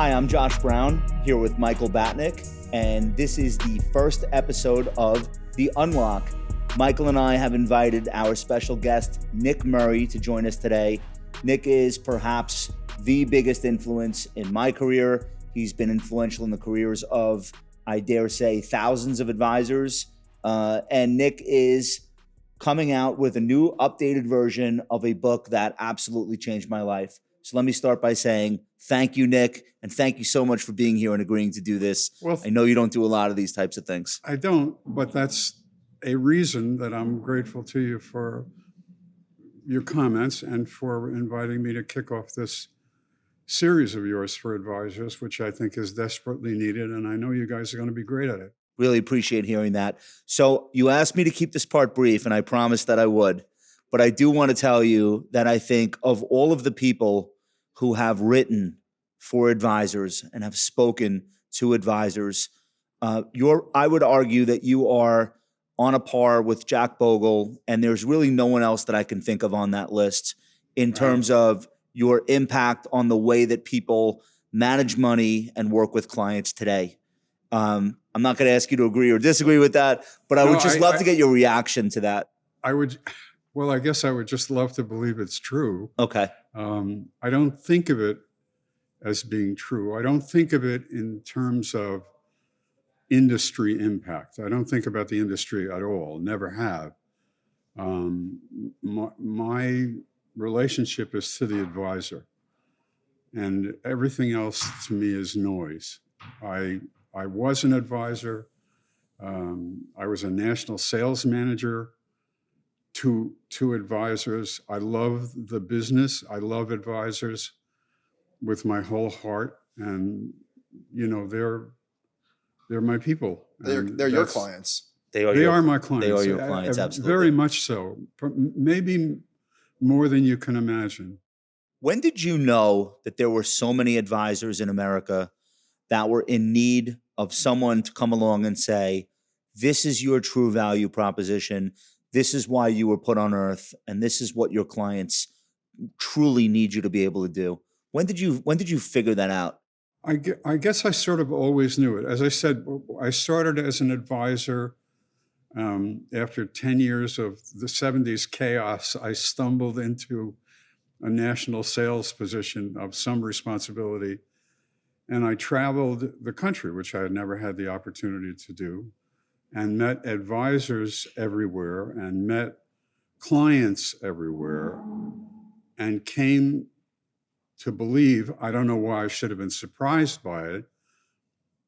Hi, I'm Josh Brown here with Michael Batnick, and this is the first episode of The Unlock. Michael and I have invited our special guest, Nick Murray, to join us today. Nick is perhaps the biggest influence in my career. He's been influential in the careers of, I dare say, thousands of advisors. And Nick is coming out with a new updated version of a book that absolutely changed my life. So let me start by saying thank you, Nick, and thank you so much for being here and agreeing to do this. Well, I know you don't do a lot of these types of things. I don't, but that's a reason that I'm grateful to you for your comments and for inviting me to kick off this series of yours for advisors, which I think is desperately needed. And I know you guys are going to be great at it. Really appreciate hearing that. So you asked me to keep this part brief, and I promised that I would. But I do want to tell you that I think of all of the people who have written for advisors and have spoken to advisors, I would argue that you are on a par with Jack Bogle, and there's really no one else that I can think of on that list in terms of your impact on the way that people manage money and work with clients today. I'm not going to ask you to agree or disagree with that, but I would just love to get your reaction to that. Well, I guess I would just love to believe it's true. Okay. I don't think of it as being true. I don't think of it in terms of industry impact. I don't think about the industry at all, never have. My relationship is to the advisor, and everything else to me is noise. I was an advisor. I was a national sales manager to advisors. I love the business. I love advisors with my whole heart. And, you know, they're my people. They're your clients. They are my clients. They are your clients, absolutely. Very much so. Maybe more than you can imagine. When did you know that there were so many advisors in America that were in need of someone to come along and say, this is your true value proposition, this is why you were put on earth, and this is what your clients truly need you to be able to do? When did you figure that out? I guess I sort of always knew it. As I said, I started as an advisor. After 10 years of the 70s chaos, I stumbled into a national sales position of some responsibility. And I traveled the country, which I had never had the opportunity to do, and met advisors everywhere and met clients everywhere, and came to believe, I don't know why I should have been surprised by it,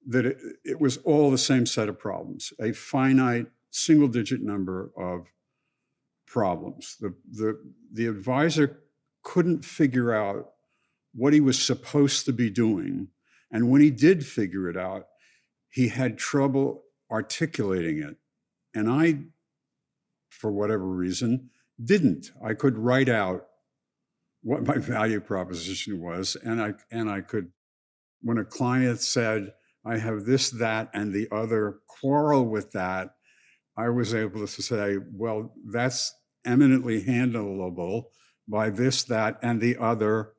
that it was all the same set of problems, a finite single-digit number of problems. The advisor couldn't figure out what he was supposed to be doing. And when he did figure it out, he had trouble articulating it. And I, for whatever reason, didn't. I could write out what my value proposition was. And I could, when a client said, I have this, that, and the other, quarrel with that, I was able to say, well, that's eminently handleable by this, that, and the other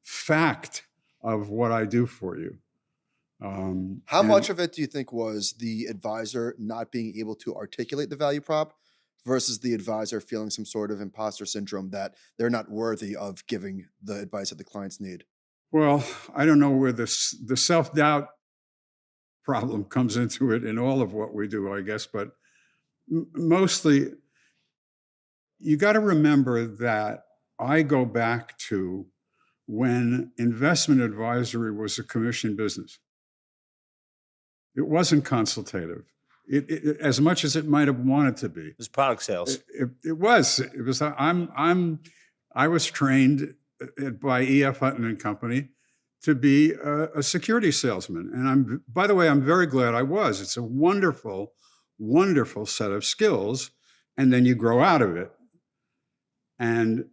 fact of what I do for you. How much of it do you think was the advisor not being able to articulate the value prop versus the advisor feeling some sort of imposter syndrome that they're not worthy of giving the advice that the clients need? Well, I don't know where the self-doubt problem comes into it in all of what we do, I guess, but mostly you got to remember that I go back to when investment advisory was a commission business. It wasn't consultative. It as much as it might have wanted to be. It was product sales. It was. I was trained by E.F. Hutton and Company to be a security salesman. And by the way, I'm very glad I was. It's a wonderful, wonderful set of skills. And then you grow out of it. And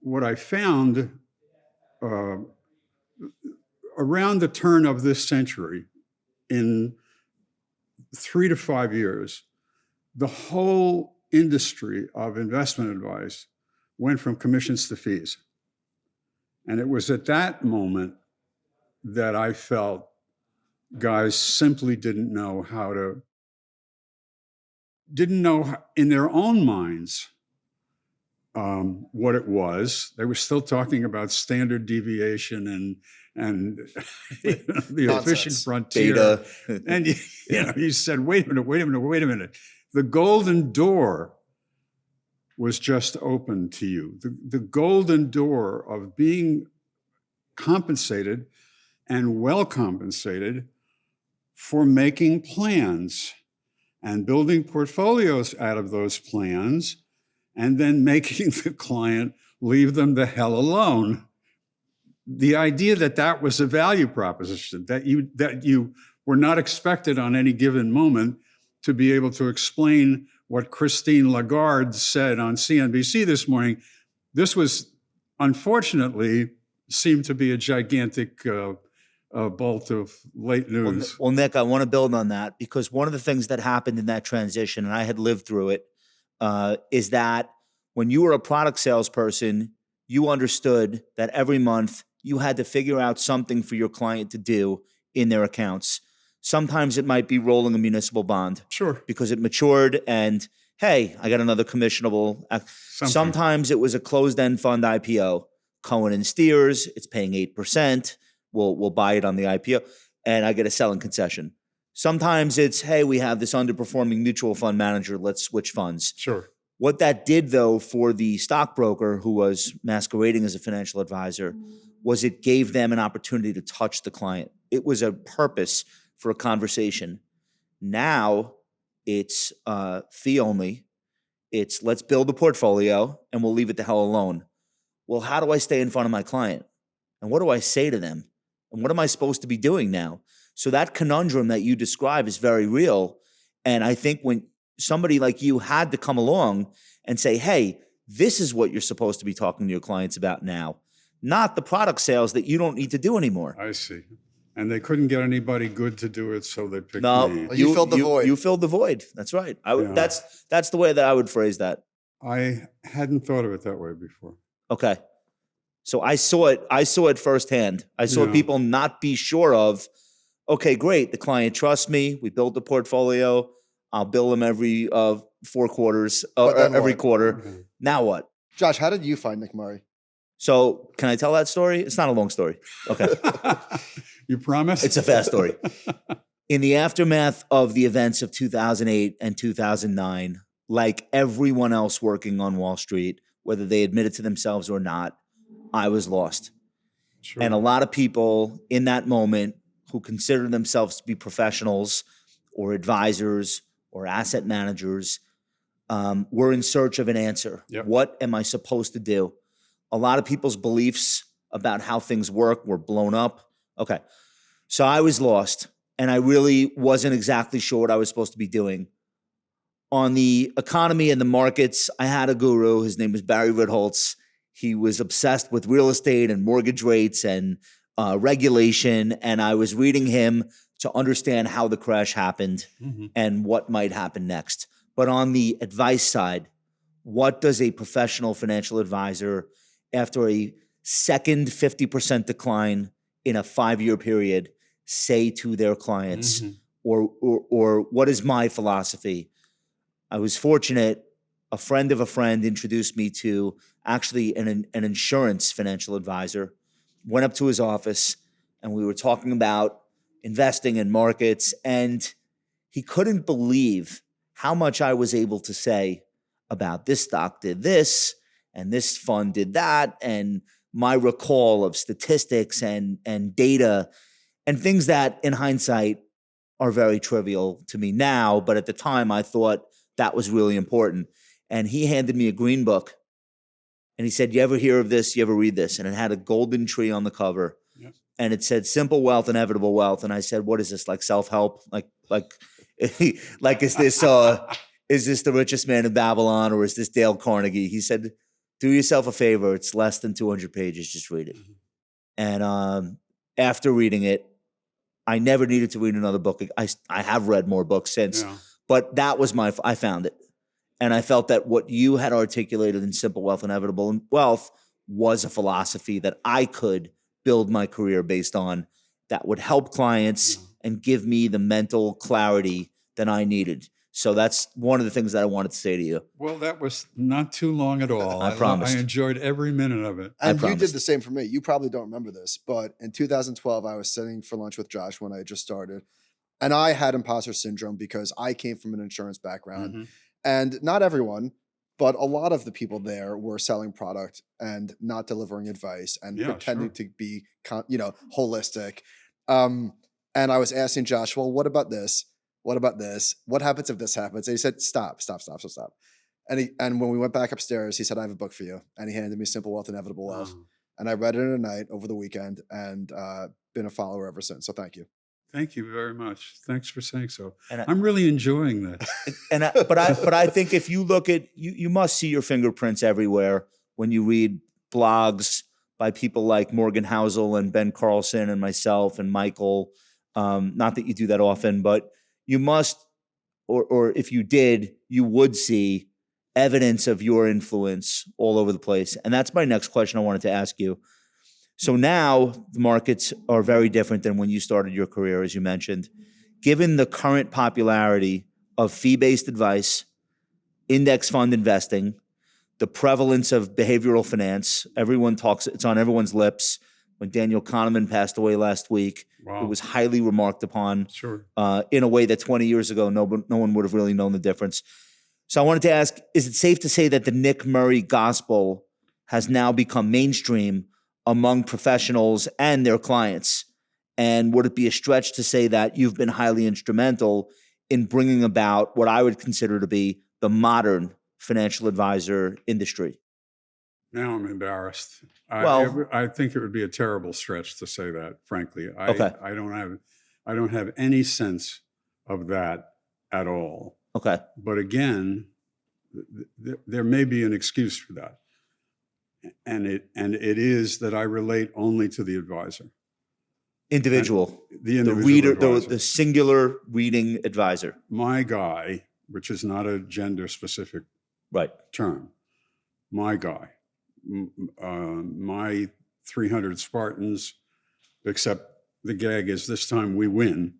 what I found around the turn of this century, in 3 to 5 years, the whole industry of investment advice went from commissions to fees. And it was at that moment that I felt guys simply didn't know in their own minds what it was. They were still talking about standard deviation and the efficient frontier. Data. And you said, wait a minute. The golden door was just open to you. The golden door of being compensated and well compensated for making plans and building portfolios out of those plans, and then making the client leave them the hell alone. The idea that was a value proposition, that you were not expected on any given moment to be able to explain what Christine Lagarde said on CNBC this morning. This was, unfortunately, seemed to be a gigantic bolt of late news. Well, Nick, I want to build on that, because one of the things that happened in that transition, and I had lived through it, is that when you were a product salesperson, you understood that every month you had to figure out something for your client to do in their accounts. Sometimes it might be rolling a municipal bond. Sure. Because it matured and, hey, I got another commissionable. Sometimes it was a closed-end fund IPO. Cohen and Steers, it's paying 8%. We'll buy it on the IPO, and I get a selling concession. Sometimes it's, hey, we have this underperforming mutual fund manager. Let's switch funds. Sure. What that did, though, for the stockbroker who was masquerading as a financial advisor, was it gave them an opportunity to touch the client. It was a purpose for a conversation. Now it's fee only. It's let's build a portfolio and we'll leave it the hell alone. Well, how do I stay in front of my client? And what do I say to them? And what am I supposed to be doing now? So that conundrum that you describe is very real. And I think when somebody like you had to come along and say, hey, this is what you're supposed to be talking to your clients about now, not the product sales that you don't need to do anymore. I see. And they couldn't get anybody good to do it, so they picked me. Well, you filled the void. You filled the void. That's right. That's the way that I would phrase that. I hadn't thought of it that way before. Okay. So I saw it firsthand. I saw people not be sure of, okay, great, the client trusts me. We built the portfolio. I'll bill them every 4 quarters, every quarter. Okay. Now what? Josh, how did you find Nick Murray? So can I tell that story? It's not a long story. Okay. You promise? It's a fast story. In the aftermath of the events of 2008 and 2009, like everyone else working on Wall Street, whether they admit it to themselves or not, I was lost. Sure. And a lot of people in that moment who consider themselves to be professionals or advisors or asset managers were in search of an answer. Yep. What am I supposed to do? A lot of people's beliefs about how things work were blown up. Okay. So I was lost, and I really wasn't exactly sure what I was supposed to be doing. On the economy and the markets, I had a guru. His name was Barry Ritholtz. He was obsessed with real estate and mortgage rates and regulation, and I was reading him to understand how the crash happened and what might happen next. But on the advice side, what does a professional financial advisor, after a second 50% decline in a 5-year period, say to their clients? Or what is my philosophy? I was fortunate. A friend of a friend introduced me to actually an insurance financial advisor. Went up to his office and we were talking about investing in markets, and he couldn't believe how much I was able to say about this stock did this and this fund did that, and my recall of statistics and data and things that in hindsight are very trivial to me now, but at the time I thought that was really important. And he handed me a green book and he said, you ever hear of this? You ever read this? And it had a golden tree on the cover. Yes. And it said simple wealth, inevitable wealth. And I said, what is this, like self-help? Like is this the richest man in Babylon, or is this Dale Carnegie? He said, do yourself a favor. It's less than 200 pages. Just read it. And after reading it, I never needed to read another book. I have read more books since, but that was I found it. And I felt that what you had articulated in Simple Wealth, Inevitable Wealth was a philosophy that I could build my career based on. that would help clients and give me the mental clarity that I needed. So that's one of the things that I wanted to say to you. Well, that was not too long at all. I promised. I enjoyed every minute of it. And you did promised. the same for me. You probably don't remember this, but in 2012, I was sitting for lunch with Josh when I had just started. And I had imposter syndrome because I came from an insurance background. Mm-hmm. And not everyone, but a lot of the people there were selling product and not delivering advice and pretending to be, holistic. And I was asking Josh, well, what about this? What about this? What happens if this happens? And he said, stop. And when we went back upstairs, he said, I have a book for you. And he handed me Simple Wealth, Inevitable Wealth. And I read it in a night over the weekend and been a follower ever since. So thank you. Thank you very much. Thanks for saying so. And I'm really enjoying this. But I think if you look at, you must see your fingerprints everywhere when you read blogs by people like Morgan Housel and Ben Carlson and myself and Michael. Not that you do that often, but you must, or if you did, you would see evidence of your influence all over the place. And that's my next question I wanted to ask you. So now the markets are very different than when you started your career, as you mentioned. Given the current popularity of fee-based advice, index fund investing, the prevalence of behavioral finance, everyone talks, it's on everyone's lips. When Daniel Kahneman passed away last week, it was highly remarked upon in a way that 20 years ago, no one would have really known the difference. So I wanted to ask, is it safe to say that the Nick Murray gospel has now become mainstream among professionals and their clients? And would it be a stretch to say that you've been highly instrumental in bringing about what I would consider to be the modern financial advisor industry? Now I'm embarrassed. Well, I think it would be a terrible stretch to say that, frankly. Okay. I don't have any sense of that at all. Okay. But again, there may be an excuse for that. And it is that I relate only to the advisor. Individual. The individual reader, advisor. the singular reading advisor. My guy, which is not a gender specific term, my guy, my 300 Spartans, except the gag is this time we win.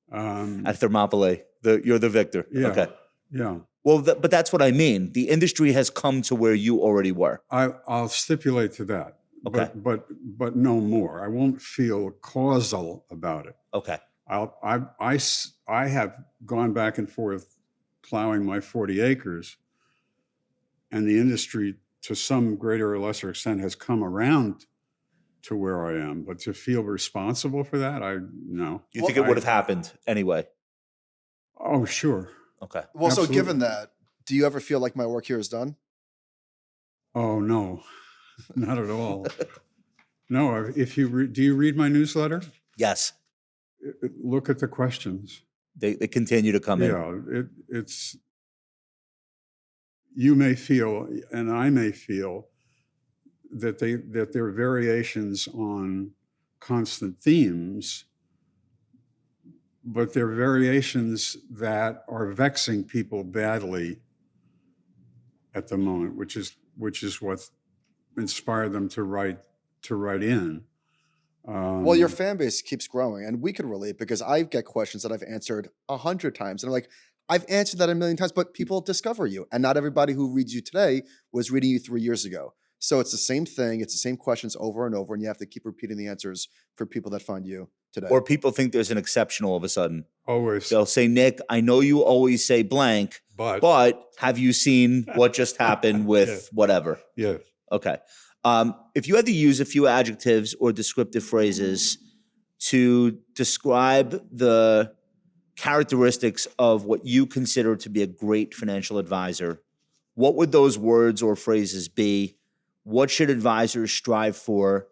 At Thermopylae, you're the victor. Yeah, okay. Yeah. Well, but that's what I mean. The industry has come to where you already were. I'll stipulate to that. Okay. But no more. I won't feel causal about it. Okay. I have gone back and forth plowing my 40 acres, and the industry, to some greater or lesser extent, has come around to where I am. But to feel responsible for that, no. You think it would have happened anyway? Oh, sure. Okay. Well, Absolutely. So given that, do you ever feel like my work here is done? Oh, no, not at all. No, if you do you read my newsletter? Yes. Look at the questions. They continue to come in. Yeah, it's, you may feel, and I may feel, that there are variations on constant themes, but they're variations that are vexing people badly at the moment, which is what inspired them to write in. Well, your fan base keeps growing, and we could relate because I get questions that I've answered 100 times, and I'm like, I've answered that 1,000,000 times, but people discover you, and not everybody who reads you today was reading you 3 years ago. So it's the same thing. It's the same questions over and over, and you have to keep repeating the answers for people that find you today. Or people think there's an exception all of a sudden. Always. They'll say, Nick, I know you always say blank, but have you seen what just happened with whatever? Yeah. Okay. If you had to use a few adjectives or descriptive phrases to describe the characteristics of what you consider to be a great financial advisor, what would those words or phrases be? What should advisors strive for?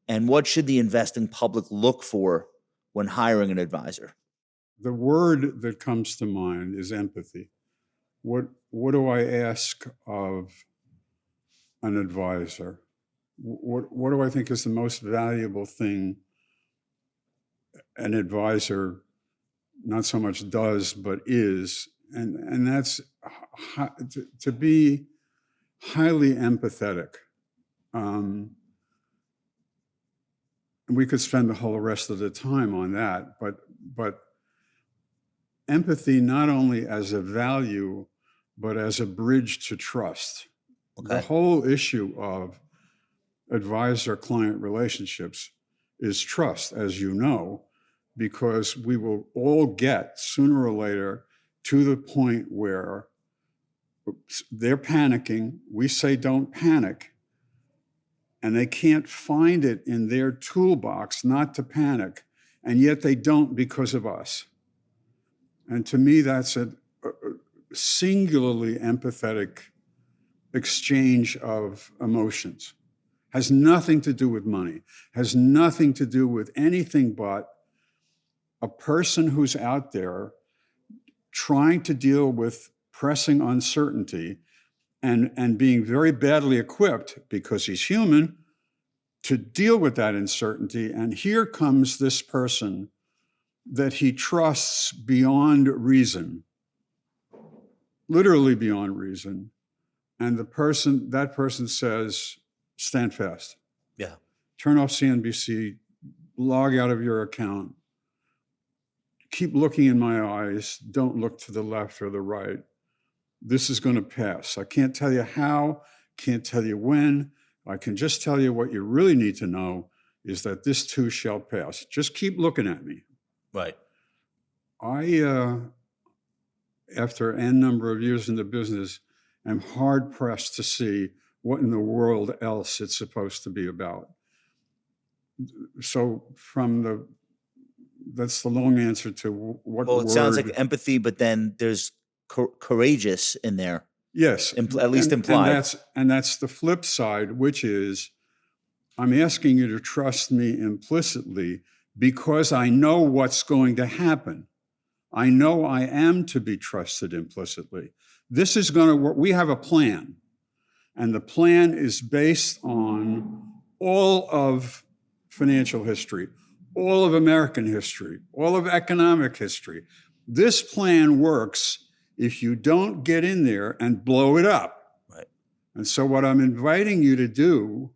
And what should the investing public look for when hiring an advisor? The word that comes to mind is empathy. What do I ask of an advisor? What do I think is the most valuable thing an advisor not so much does, but is? And that's to be highly empathetic. we could spend the whole rest of the time on that, but empathy not only as a value, but as a bridge to trust. Okay. The whole issue of advisor-client relationships is trust, as you know, because we will all get sooner or later to the point where they're panicking. We say, don't panic. And they can't find it in their toolbox not to panic. And yet they don't because of us. And to me, that's a singularly empathetic exchange of emotions. Has nothing to do with money, has nothing to do with anything but a person who's out there trying to deal with pressing uncertainty and being very badly equipped, because he's human, to deal with that uncertainty. And here comes this person that he trusts beyond reason, literally beyond reason. And that person says, stand fast. Yeah. Turn off CNBC, log out of your account, keep looking in my eyes, don't look to the left or the right. This is going to pass. I can't tell you how, can't tell you when. I can just tell you what you really need to know is that this too shall pass. Just keep looking at me. Right. I, after n number of years in the business, am hard pressed to see what in the world else it's supposed to be about. So that's the long answer to what Well, it word. sounds like empathy, but then there's courageous in there. Yes. At least implied. And that's the flip side, which is I'm asking you to trust me implicitly because I know what's going to happen. I know I am to be trusted implicitly. This is going to work. We have a plan, and the plan is based on all of financial history, all of American history, all of economic history. This plan works if you don't get in there and blow it up. Right. And so what I'm inviting you to do,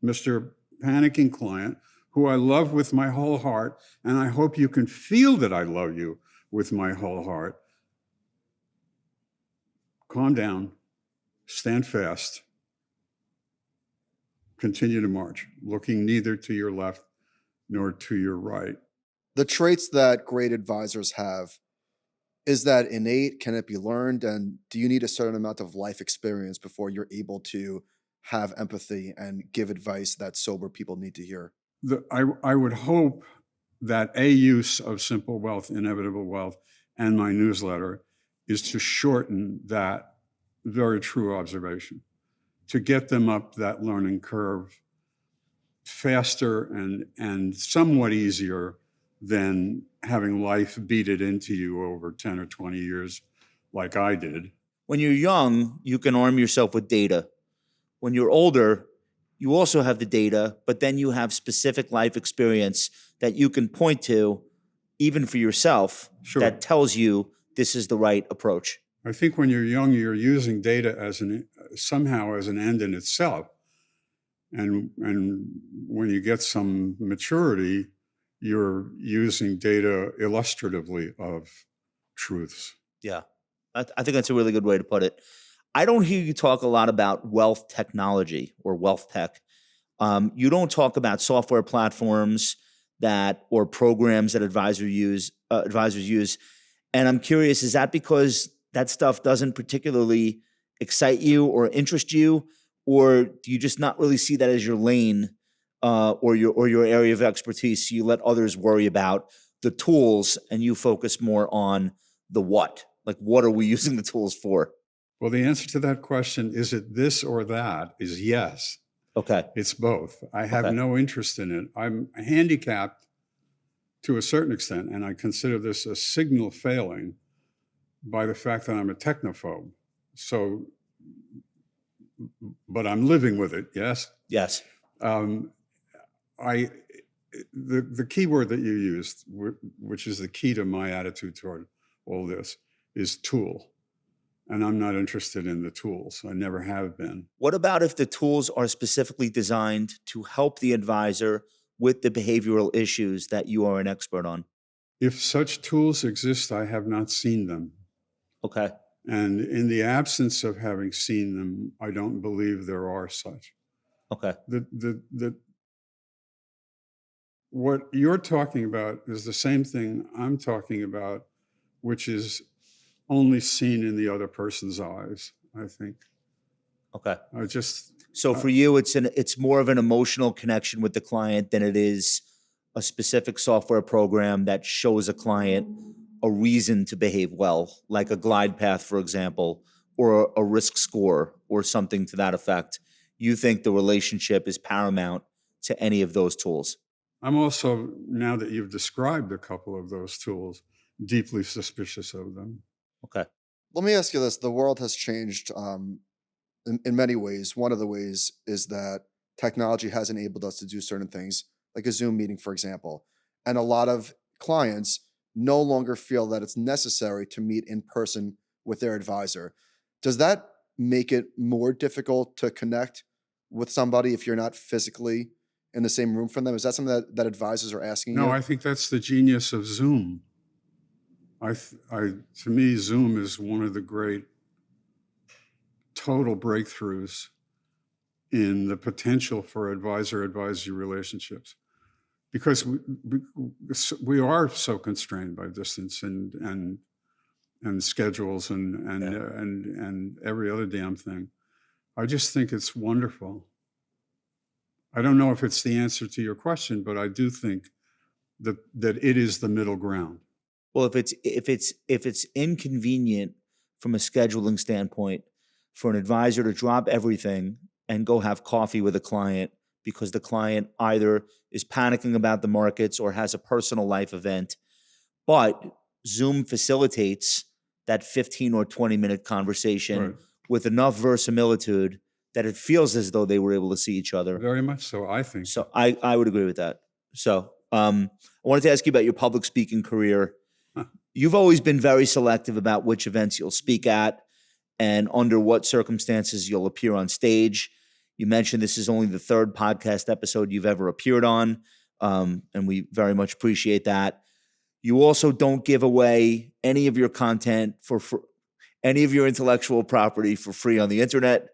Mr. Panicking Client, who I love with my whole heart, and I hope you can feel that I love you with my whole heart, calm down, stand fast, continue to march, looking neither to your left nor to your right. The traits that great advisors have, is that innate? Can it be learned? And do you need a certain amount of life experience before you're able to have empathy and give advice that sober people need to hear? I would hope that a use of Simple Wealth, Inevitable Wealth, and my newsletter is to shorten that very true observation, to get them up that learning curve faster and somewhat easier than having life beat it into you over 10 or 20 years like I did. When you're young, you can arm yourself with data. When you're older, you also have the data, but then you have specific life experience that you can point to, even for yourself, Sure. that tells you this is the right approach. I think when you're young, you're using data as somehow as an end in itself. And when you get some maturity, you're using data illustratively of truths. Yeah, I think that's a really good way to put it. I don't hear you talk a lot about wealth technology or wealth tech. You don't talk about software platforms or programs that advisors use. And I'm curious, is that because that stuff doesn't particularly excite you or interest you, or do you just not really see that as your lane or your area of expertise? So you let others worry about the tools and you focus more on the what? Like, what are we using the tools for? Well, the answer to that question, is it this or that, is yes. Okay. It's both. I have Okay. no interest in it. I'm handicapped to a certain extent, and I consider this a signal failing by the fact that I'm a technophobe. So, but I'm living with it, yes? Yes. The key word that you used, which is the key to my attitude toward all this, is tool. And I'm not interested in the tools. I never have been. What about if the tools are specifically designed to help the advisor with the behavioral issues that you are an expert on? If such tools exist, I have not seen them. Okay. And in the absence of having seen them, I don't believe there are such. Okay. What you're talking about is the same thing I'm talking about, which is only seen in the other person's eyes, I think. Okay. I just, So for you, it's more of an emotional connection with the client than it is a specific software program that shows a client a reason to behave well, like a glide path, for example, or a risk score or something to that effect. You think the relationship is paramount to any of those tools? I'm also, now that you've described a couple of those tools, deeply suspicious of them. Okay. Let me ask you this: the world has changed in many ways. One of the ways is that technology has enabled us to do certain things, like a Zoom meeting, for example. And a lot of clients no longer feel that it's necessary to meet in person with their advisor. Does that make it more difficult to connect with somebody if you're not physically in the same room from them? Is that something that advisors are asking No, you? I think that's the genius of Zoom. To me, Zoom is one of the great total breakthroughs in the potential for advisor-advisee relationships, because we are so constrained by distance and schedules and every other damn thing. I just think it's wonderful. I don't know if it's the answer to your question, but I do think that it is the middle ground. Well, if it's inconvenient from a scheduling standpoint for an advisor to drop everything and go have coffee with a client because the client either is panicking about the markets or has a personal life event, but Zoom facilitates that 15 or 20-minute conversation Right. with enough verisimilitude that it feels as though they were able to see each other. Very much so, I think. So I would agree with that. So I wanted to ask you about your public speaking career. You've always been very selective about which events you'll speak at and under what circumstances you'll appear on stage. You mentioned this is only the third podcast episode you've ever appeared on, and we very much appreciate that. You also don't give away any of your content for any of your intellectual property for free on the internet,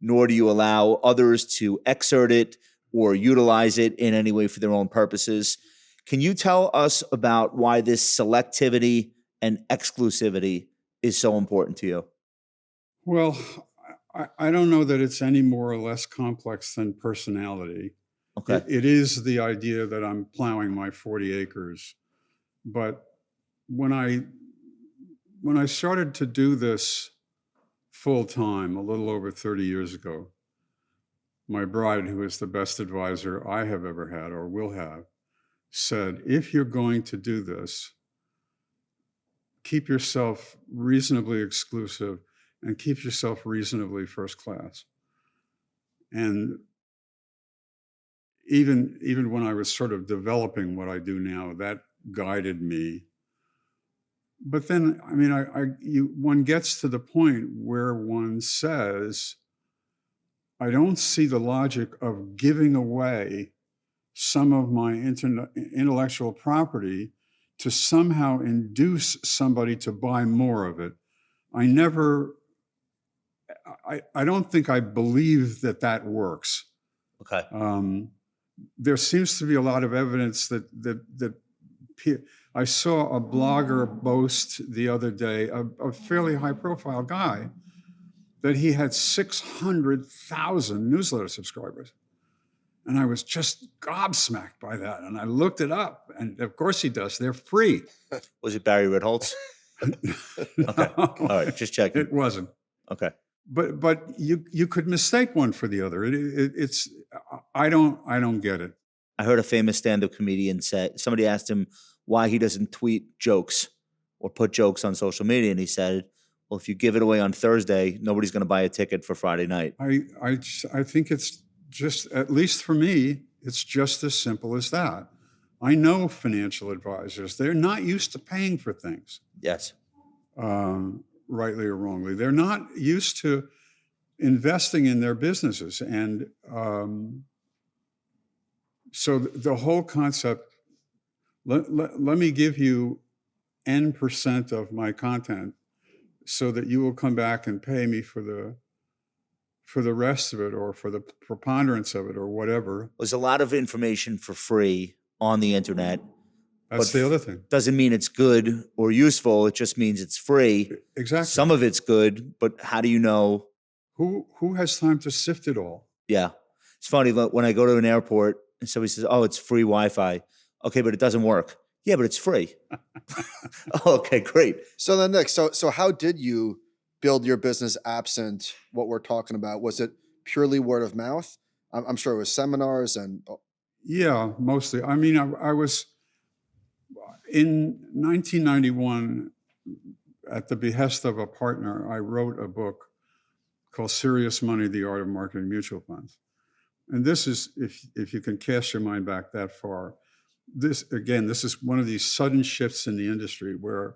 nor do you allow others to exert it or utilize it in any way for their own purposes. Can you tell us about why this selectivity and exclusivity is so important to you? Well, I don't know that it's any more or less complex than personality. Okay. It is the idea that I'm plowing my 40 acres. But when I started to do this full time a little over 30 years ago, my bride, who is the best advisor I have ever had or will have, said, if you're going to do this, keep yourself reasonably exclusive and keep yourself reasonably first class. And even when I was sort of developing what I do now, that guided me. But then, I mean, one gets to the point where one says, I don't see the logic of giving away some of my intellectual property to somehow induce somebody to buy more of it. I don't think I believe that works. Okay. There seems to be a lot of evidence that I saw a blogger boast the other day, a fairly high-profile guy, that he had 600,000 newsletter subscribers. And I was just gobsmacked by that. And I looked it up. And of course he does. They're free. Was it Barry Ritholtz? Okay. All right. Just checking. It wasn't. Okay. But you could mistake one for the other. It's I don't get it. I heard a famous stand-up comedian say, somebody asked him why he doesn't tweet jokes or put jokes on social media. And he said, well, if you give it away on Thursday, nobody's going to buy a ticket for Friday night. I think it's just, at least for me, it's just as simple as that. I know financial advisors. They're not used to paying for things. Yes. Rightly or wrongly. They're not used to investing in their businesses. And So the whole concept, let me give you N% of my content so that you will come back and pay me for the rest of it, or for the preponderance of it, or whatever. There's a lot of information for free on the internet. That's But the other thing. Doesn't mean it's good or useful. It just means it's free. Exactly. Some of it's good, but how do you know? Who has time to sift it all? Yeah. It's funny, when I go to an airport and somebody says, oh, it's free Wi-Fi. Okay, but it doesn't work. Yeah, but it's free. Okay, great. So then, Nick, so how did you build your business absent what we're talking about? Was it purely word of mouth? I'm sure it was seminars and. Yeah, mostly. I mean, I was in 1991, at the behest of a partner, I wrote a book called Serious Money, The Art of Marketing Mutual Funds. And this is, if you can cast your mind back that far, this is one of these sudden shifts in the industry where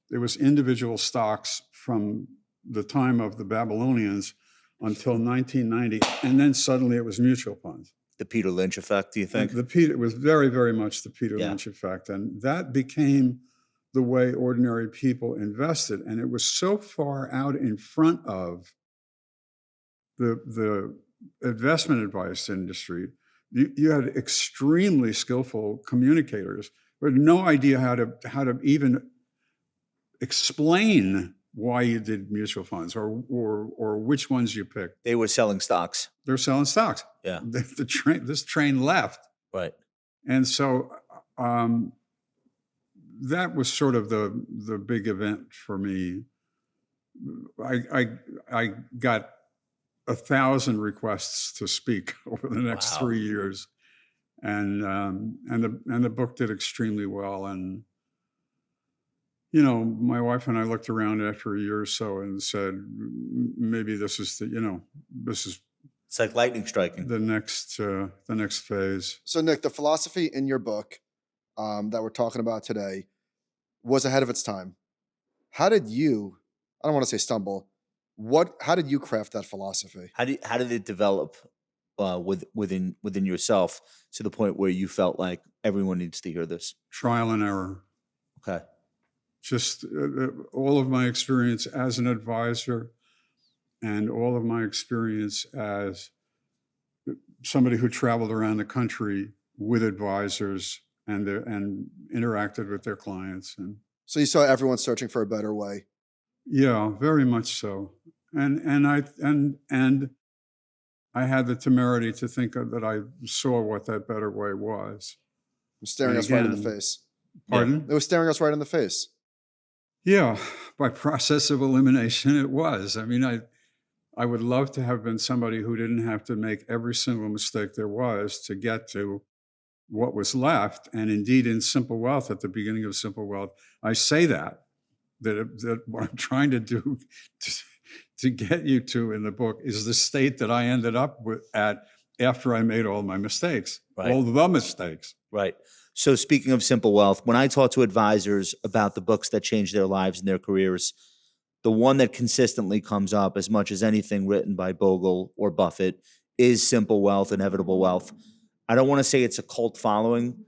there was individual stocks from the time of the Babylonians until 1990, and then suddenly it was mutual funds. The Peter Lynch effect, do you think? It was very, very much the Peter Lynch effect. And that became the way ordinary people invested. And it was so far out in front of the investment advice industry. You had extremely skillful communicators who had no idea how to even explain why you did mutual funds or which ones you picked. They were selling stocks. They're selling stocks. Yeah. This train left. Right. And so that was sort of the big event for me. I got 1,000 requests to speak over the next 3 years, and the book did extremely well. And you know, my wife and I looked around after a year or so and said, maybe this is It's like lightning striking. the next phase. So Nick, the philosophy in your book that we're talking about today was ahead of its time. How did you, I don't want to say stumble, how did you craft that philosophy? How did it develop within yourself to the point where you felt like everyone needs to hear this? Trial and error. Okay. Just all of my experience as an advisor and all of my experience as somebody who traveled around the country with advisors and interacted with their clients. And so you saw everyone searching for a better way. Yeah, very much so. And I had the temerity to think that I saw what that better way was. It was staring us right in the face. Pardon? It was staring us right in the face. Yeah, by process of elimination, it was. I mean, I would love to have been somebody who didn't have to make every single mistake there was to get to what was left. And indeed, in Simple Wealth, at the beginning of Simple Wealth, I say that what I'm trying to do to get you to in the book is the state that I ended up at after I made all my mistakes, all the mistakes. Right. So speaking of Simple Wealth, when I talk to advisors about the books that changed their lives and their careers, the one that consistently comes up as much as anything written by Bogle or Buffett is Simple Wealth, Inevitable Wealth. I don't want to say it's a cult following,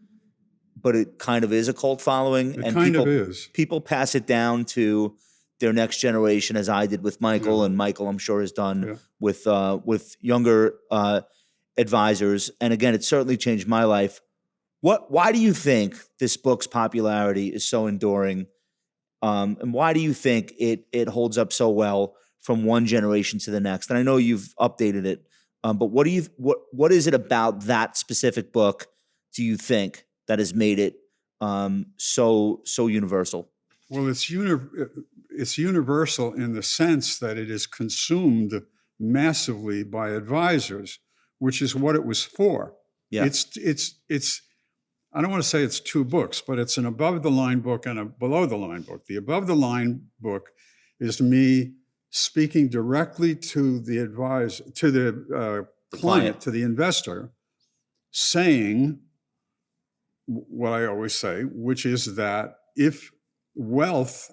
but it kind of is a cult following. It kind of is. People pass it down to their next generation, as I did with Michael, and Michael, I'm sure, has done with younger advisors. And again, it certainly changed my life. Why do you think this book's popularity is so enduring? And why do you think it holds up so well from one generation to the next? And I know you've updated it, but what is it about that specific book, do you think, that has made it so universal? Well, it's universal in the sense that it is consumed massively by advisors, which is what it was for. Yeah. It's I don't want to say it's two books, but it's an above the line book and a below the line book. The above the line book is me speaking directly to the advisor, to the client, to the investor, saying what I always say, which is that if wealth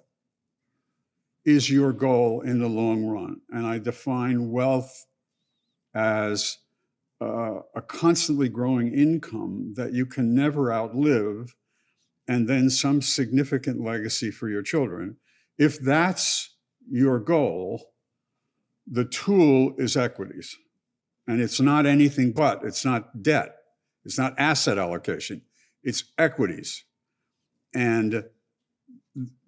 is your goal in the long run, and I define wealth as a constantly growing income that you can never outlive, and then some significant legacy for your children. If that's your goal, the tool is equities. And it's not anything but, it's not debt, it's not asset allocation, it's equities. And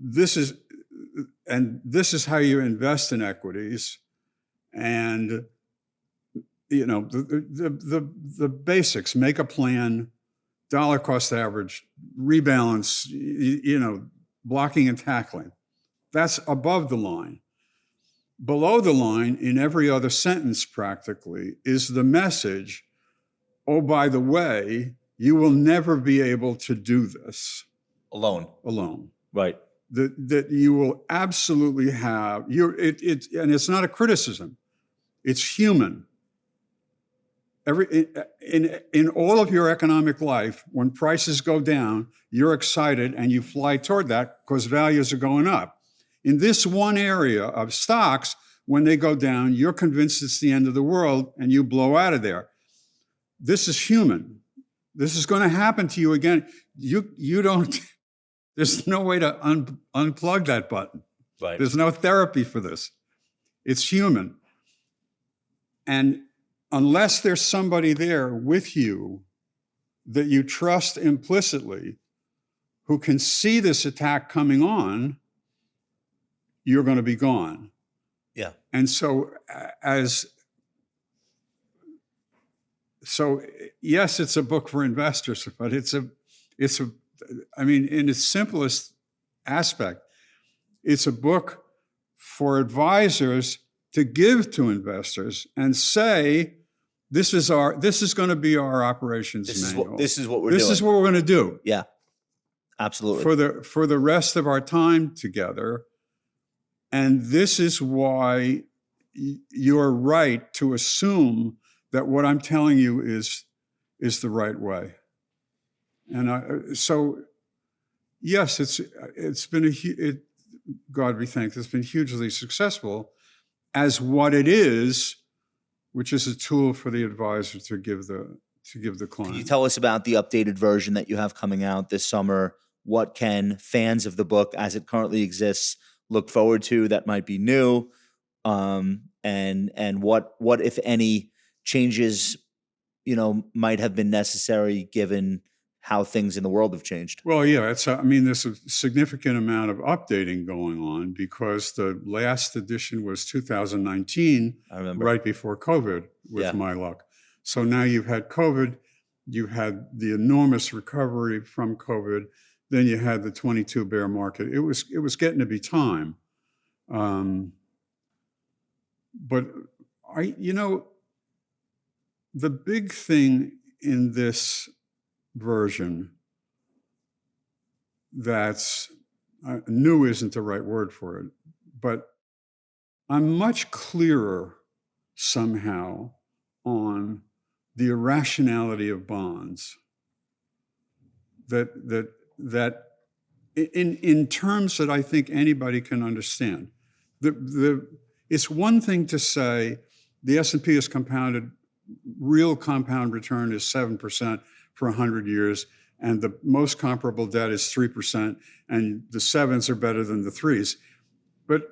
this is how you invest in equities. And the basics: make a plan, dollar cost average, rebalance, blocking and tackling. That's above the line. Below the line, in every other sentence practically, is the message, oh, by the way, you will never be able to do this Alone. Right. That you will absolutely have, and it's not a criticism, it's human. In all of your economic life, when prices go down, you're excited and you fly toward that because values are going up. In this one area of stocks, when they go down, you're convinced it's the end of the world and you blow out of there. This is human. This is going to happen to you again. You don't, there's no way to unplug that button. Right. There's no therapy for this. It's human. And unless there's somebody there with you that you trust implicitly, who can see this attack coming on, you're going to be gone. Yeah. And so yes, it's a book for investors, but I mean, in its simplest aspect, it's a book for advisors to give to investors and say, this is going to be our operations manual. This is what we're doing. This is what we're going to do. Yeah, absolutely. For the rest of our time together. And this is why you're right to assume that what I'm telling you is the right way. And so, yes, it's been God be thanked, it's been hugely successful as what it is, which is a tool for the advisor to give the client. Can you tell us about the updated version that you have coming out this summer? What can fans of the book, as it currently exists, look forward to that might be new? And what, if any, changes, might have been necessary given how things in the world have changed? Well, yeah, there's a significant amount of updating going on because the last edition was 2019, I remember. right before COVID, with my luck. So now you've had COVID, you had the enormous recovery from COVID, then you had the 22 bear market. It was getting to be time. But the big thing in this version that's new isn't the right word for it, but I'm much clearer somehow on the irrationality of bonds. That in terms that I think anybody can understand. It's one thing to say the S&P is compounded, real compound return is 7% for 100 years, and the most comparable debt is 3%, and the sevens are better than the threes. But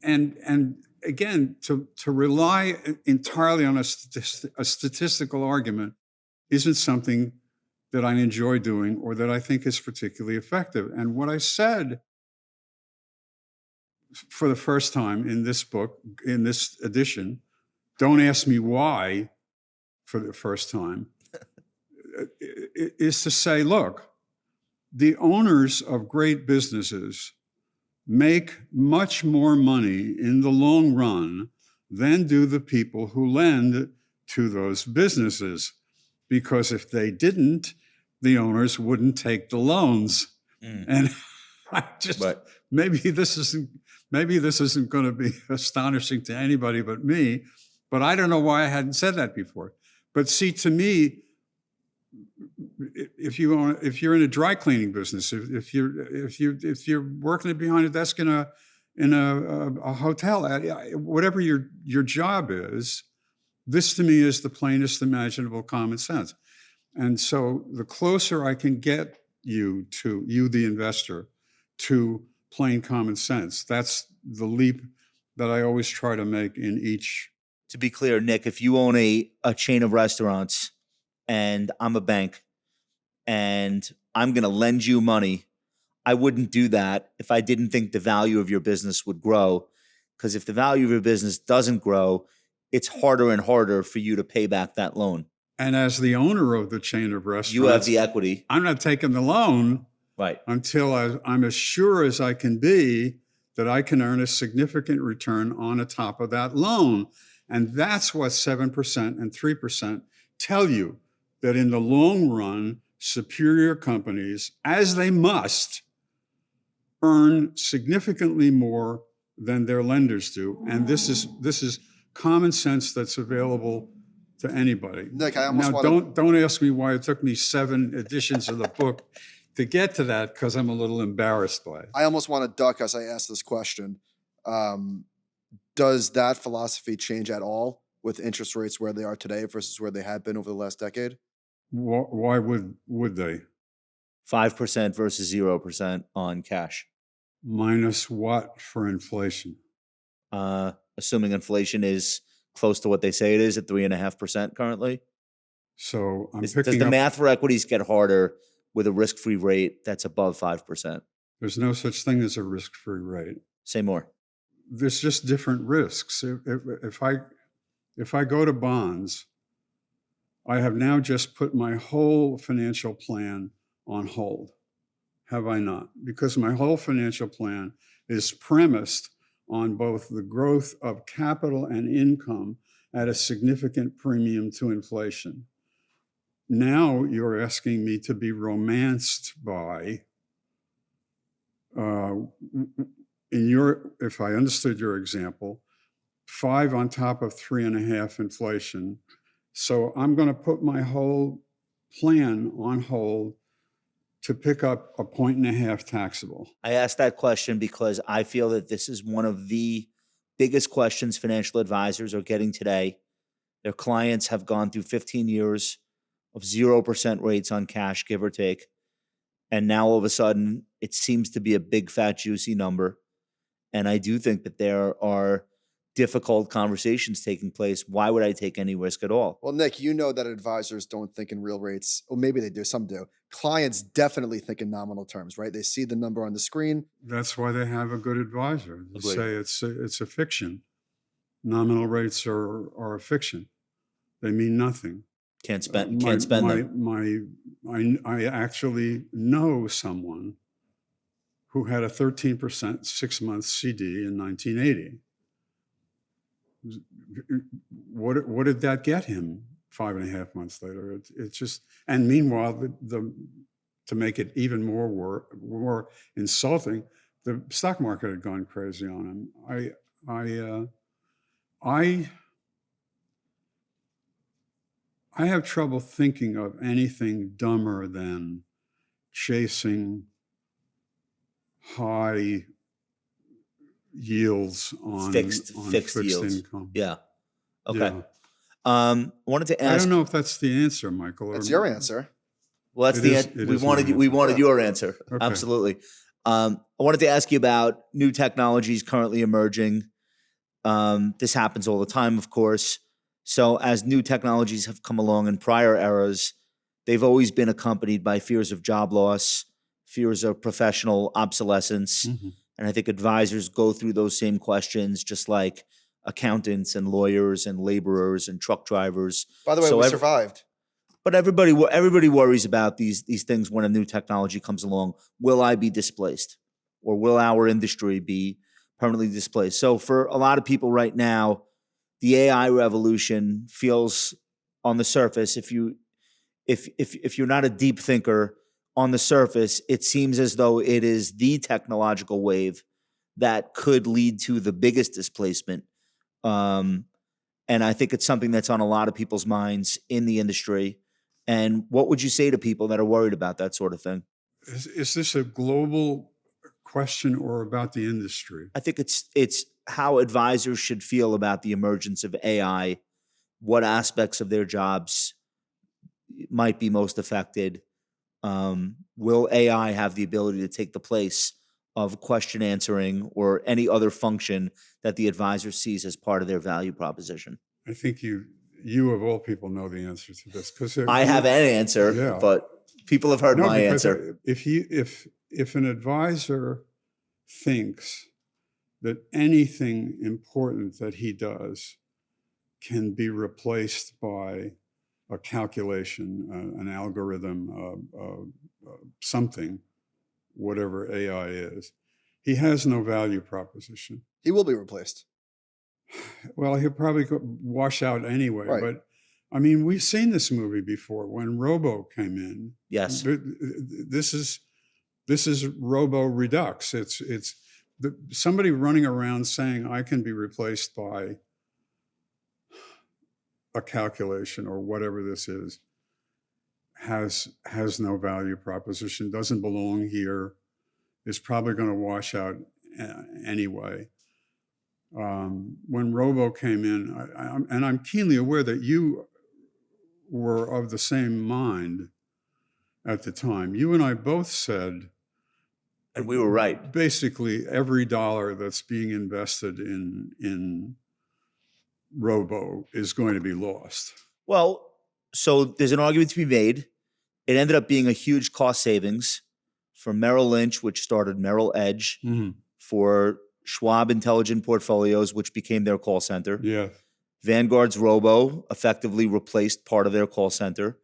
and again, to rely entirely on a statistical argument isn't something that I enjoy doing or that I think is particularly effective. And what I said for the first time in this book, in this edition, don't ask me why for the first time, is to say, look, the owners of great businesses make much more money in the long run than do the people who lend to those businesses. Because if they didn't, the owners wouldn't take the loans. And I just, maybe this isn't going to be astonishing to anybody but me, but I don't know why I hadn't said that before. But see, to me, if you're in a dry cleaning business, if you're working behind a desk in a hotel, whatever your job is, This to me is the plainest imaginable common sense. And so the closer I can get you, the investor, to plain common sense, that's the leap that I always try to make in each. To be clear, Nick, if you own a chain of restaurants and I'm a bank and I'm going to lend you money, I wouldn't do that if I didn't think the value of your business would grow. Because if the value of your business doesn't grow, it's harder and harder for you to pay back that loan. And as the owner of the chain of restaurants, You have the equity. I'm not taking the loan Right. until I'm as sure as I can be that I can earn a significant return on the top of that loan. And that's what 7% and 3% tell you, that in the long run, superior companies, as they must, earn significantly more than their lenders do. And this is common sense that's available to anybody. Nick, I almost now, don't ask me why it took me 7 editions of the book to get to that, because I'm a little embarrassed by it. I almost want to duck as I ask this question. Does that philosophy change at all with interest rates where they are today versus where they have been over the last decade? Why would they? 5% versus 0% on cash. Minus what for inflation? Assuming inflation is close to what they say it is at 3.5% currently. So Does the math for equities get harder with a risk-free rate that's above 5%? There's no such thing as a risk-free rate. Say more. There's just different risks. If I go to bonds, I have now just put my whole financial plan on hold. Have I not? Because my whole financial plan is premised on both the growth of capital and income at a significant premium to inflation. Now you're asking me to be romanced by, if I understood your example, 5 on top of 3.5 inflation. So I'm going to put my whole plan on hold to pick up 1.5 taxable. I asked that question because I feel that this is one of the biggest questions financial advisors are getting today. Their clients have gone through 15 years of 0% rates on cash, give or take. And now all of a sudden, it seems to be a big, fat, juicy number. And I do think that there are difficult conversations taking place. Why would I take any risk at all? Well, Nick, you know that advisors don't think in real rates. Well, maybe they do, some do. Clients definitely think in nominal terms, right? They see the number on the screen. That's why they have a good advisor. They say it's a fiction. Nominal rates are a fiction. They mean nothing. Can't spend them. I actually know someone who had a 13% 6-month CD in 1980. What did that get him 5.5 months later? It's just, and meanwhile, to make it even more insulting, the stock market had gone crazy on him. I have trouble thinking of anything dumber than chasing high yields on fixed yields. Income. Yeah. Okay. Yeah. Wanted to ask. I don't know if that's the answer, Michael. That's your answer. Well, that's the answer. We wanted your answer. Okay. Absolutely. I wanted to ask you about new technologies currently emerging. This happens all the time, of course. So as new technologies have come along in prior eras, they've always been accompanied by fears of job loss, fears of professional obsolescence. Mm-hmm. And I think advisors go through those same questions, just like accountants and lawyers and laborers and truck drivers. By the way, we survived. But everybody worries about these things when a new technology comes along. Will I be displaced? Or will our industry be permanently displaced? So for a lot of people right now, the AI revolution feels on the surface, if you're not a deep thinker, on the surface, it seems as though it is the technological wave that could lead to the biggest displacement. And I think it's something that's on a lot of people's minds in the industry. And what would you say to people that are worried about that sort of thing? Is this a global question or about the industry? I think it's how advisors should feel about the emergence of AI what aspects of their jobs might be most affected. Will AI have the ability to take the place of question answering or any other function that the advisor sees as part of their value proposition? I think you of all people know the answer to this, because I have an answer, Yeah. but people have heard no, my because answer. if an advisor thinks that anything important that he does can be replaced by a calculation, an algorithm, something, whatever AI is, he has no value proposition. He will be replaced. Well, he'll probably wash out anyway. Right. But I mean, we've seen this movie before when Robo came in. Yes. This is Robo Redux. It's somebody running around saying I can be replaced by a calculation or whatever this is has no value proposition, doesn't belong here, is probably going to wash out anyway. When Robo came in, and I'm keenly aware that you were of the same mind at the time. You and I both said, And we were right. basically every dollar that's being invested in Robo is going to be lost. Well, so there's an argument to be made. It ended up being a huge cost savings for Merrill Lynch, which started Merrill Edge, for Schwab Intelligent Portfolios, which became their call center. Yeah. Vanguard's Robo effectively replaced part of their call center.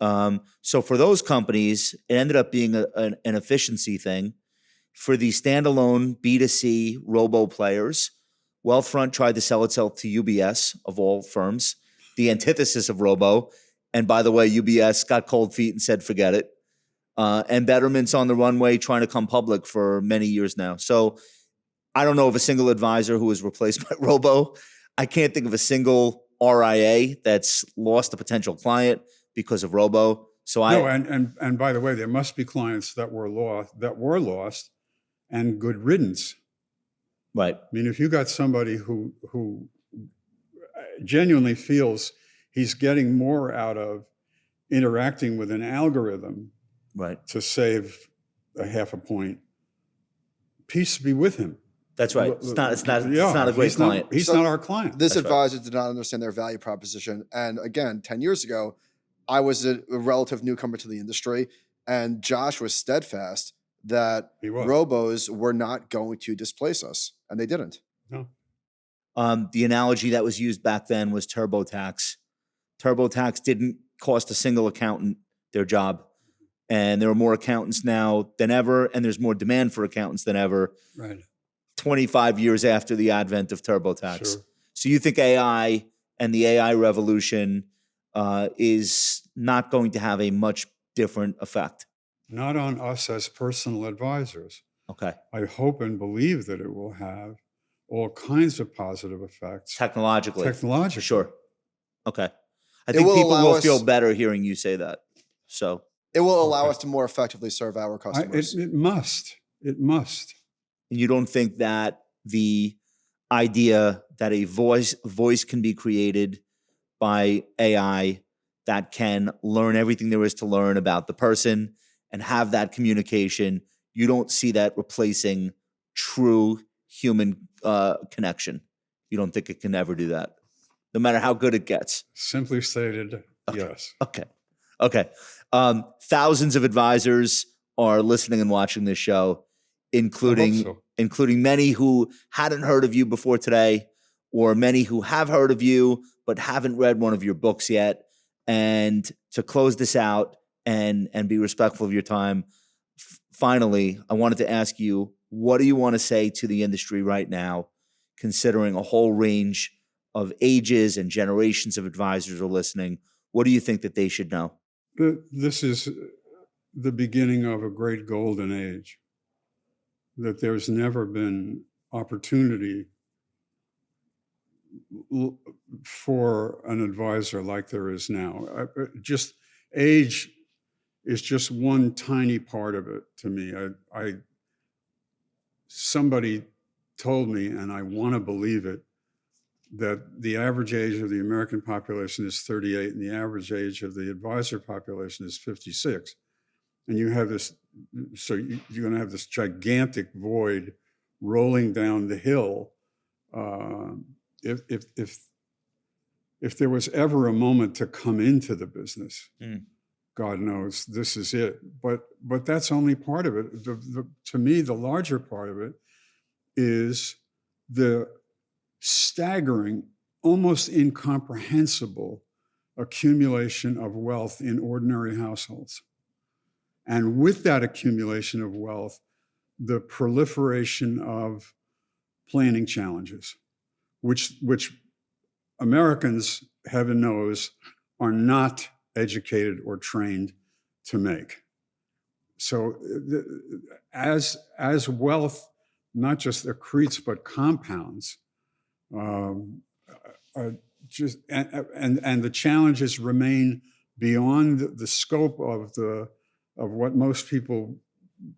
So for those companies, it ended up being an efficiency thing. For the standalone B2C Robo players, Wealthfront tried to sell itself to UBS, of all firms, the antithesis of Robo. And by the way, UBS got cold feet and said, forget it. And Betterment's on the runway trying to come public for many years now. So I don't know of a single advisor who was replaced by Robo. I can't think of a single RIA that's lost a potential client because of Robo. So and by the way, there must be clients that were lost and good riddance. Right. I mean, if you got somebody who genuinely feels he's getting more out of interacting with an algorithm, right, to save a half a point, peace be with him. That's right. It's not a great client. He's not our client. This advisor did not understand their value proposition. And again, 10 years ago, I was a relative newcomer to the industry, and Josh was steadfast that Robos were not going to displace us, and they didn't. No. The analogy that was used back then was TurboTax. TurboTax didn't cost a single accountant their job. And there are more accountants now than ever, and there's more demand for accountants than ever. Right. 25 years after the advent of TurboTax. Sure. So you think AI and the AI revolution is not going to have a much different effect? Not on us as personal advisors. Okay. I hope and believe that it will have all kinds of positive effects. Technologically. For sure. Okay. I think people will feel better hearing you say that. So it will allow us to more effectively serve our customers. It must. It must. And you don't think that the idea that a voice can be created by AI that can learn everything there is to learn about the person and have that communication, you don't see that replacing true human connection? You don't think it can ever do that, no matter how good it gets? Simply stated, yes. Okay. Thousands of advisors are listening and watching this show, including many who hadn't heard of you before today, or many who have heard of you but haven't read one of your books yet. And to close this out and be respectful of your time, finally, I wanted to ask you, what do you want to say to the industry right now, considering a whole range of ages and generations of advisors are listening? What do you think that they should know? This is the beginning of a great golden age, that there's never been opportunity for an advisor like there is now. Just age is just one tiny part of it to me. Somebody told me, and I want to believe it, that the average age of the American population is 38 and the average age of the advisor population is 56. And you have this, so you're going to have this gigantic void rolling down the hill. If there was ever a moment to come into the business, God knows this is it. But that's only part of it. To me, the larger part of it is the staggering, almost incomprehensible accumulation of wealth in ordinary households. And with that accumulation of wealth, the proliferation of planning challenges, which Americans, heaven knows, are not educated or trained to make. So as wealth not just accretes but compounds, just and the challenges remain beyond the scope of what most people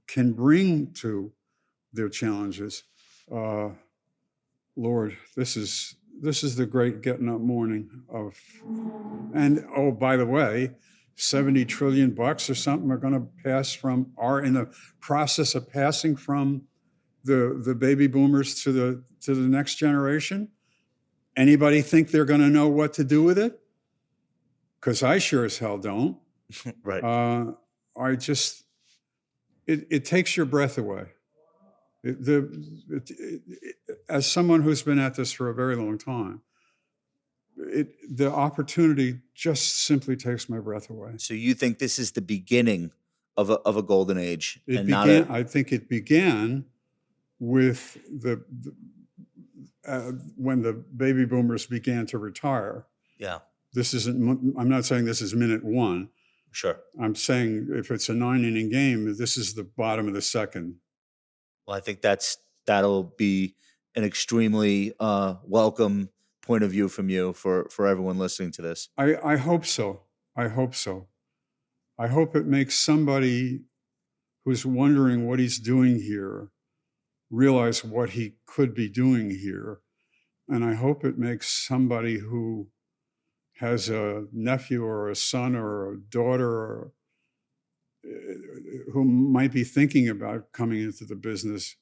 can bring to their challenges. Lord, this is the great getting up morning of, and oh, by the way, 70 trillion bucks or something are going to are in the process of passing from the baby boomers to the next generation. Anybody think they're going to know what to do with it? Because I sure as hell don't. Right. It takes your breath away. As someone who's been at this for a very long time, the opportunity just simply takes my breath away. So you think this is the beginning of a golden age? I think it began with when the baby boomers began to retire. Yeah. I'm not saying this is minute one. Sure. I'm saying if it's a 9-inning game, this is the bottom of the second. Well, I think that'll be an extremely welcome point of view from you for everyone listening to this. I hope so. I hope so. I hope it makes somebody who's wondering what he's doing here realize what he could be doing here. And I hope it makes somebody who has a nephew or a son or a daughter or who might be thinking about coming into the business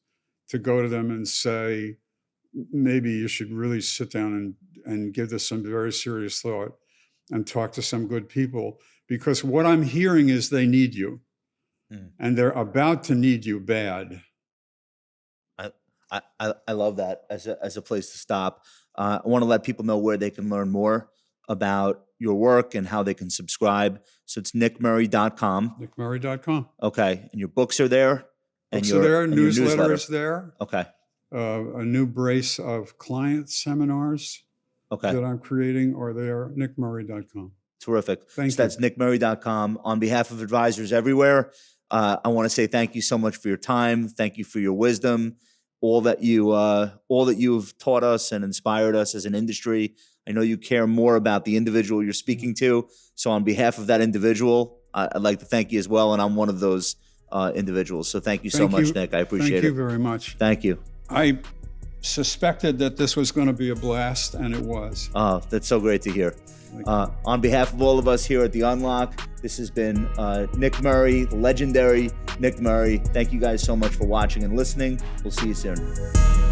to go to them and say, maybe you should really sit down and give this some very serious thought and talk to some good people, because what I'm hearing is they need you and they're about to need you bad. I love that as a place to stop. I want to let people know where they can learn more about your work and how they can subscribe. So it's nickmurray.com. nickmurray.com. Okay. And your books are there? Books are there. Newsletter is there. Okay. A new brace of client seminars that I'm creating are there. nickmurray.com. Terrific. Thank you. That's nickmurray.com. On behalf of advisors everywhere, I want to say thank you so much for your time. Thank you for your wisdom, all that you've taught us and inspired us as an industry. I know you care more about the individual you're speaking to. So on behalf of that individual, I'd like to thank you as well. And I'm one of those individuals. So thank you so much, Nick. I appreciate it. Thank you very much. Thank you. I suspected that this was going to be a blast, and it was. Oh, that's so great to hear. On behalf of all of us here at The Unlock, this has been Nick Murray, the legendary Nick Murray. Thank you guys so much for watching and listening. We'll see you soon.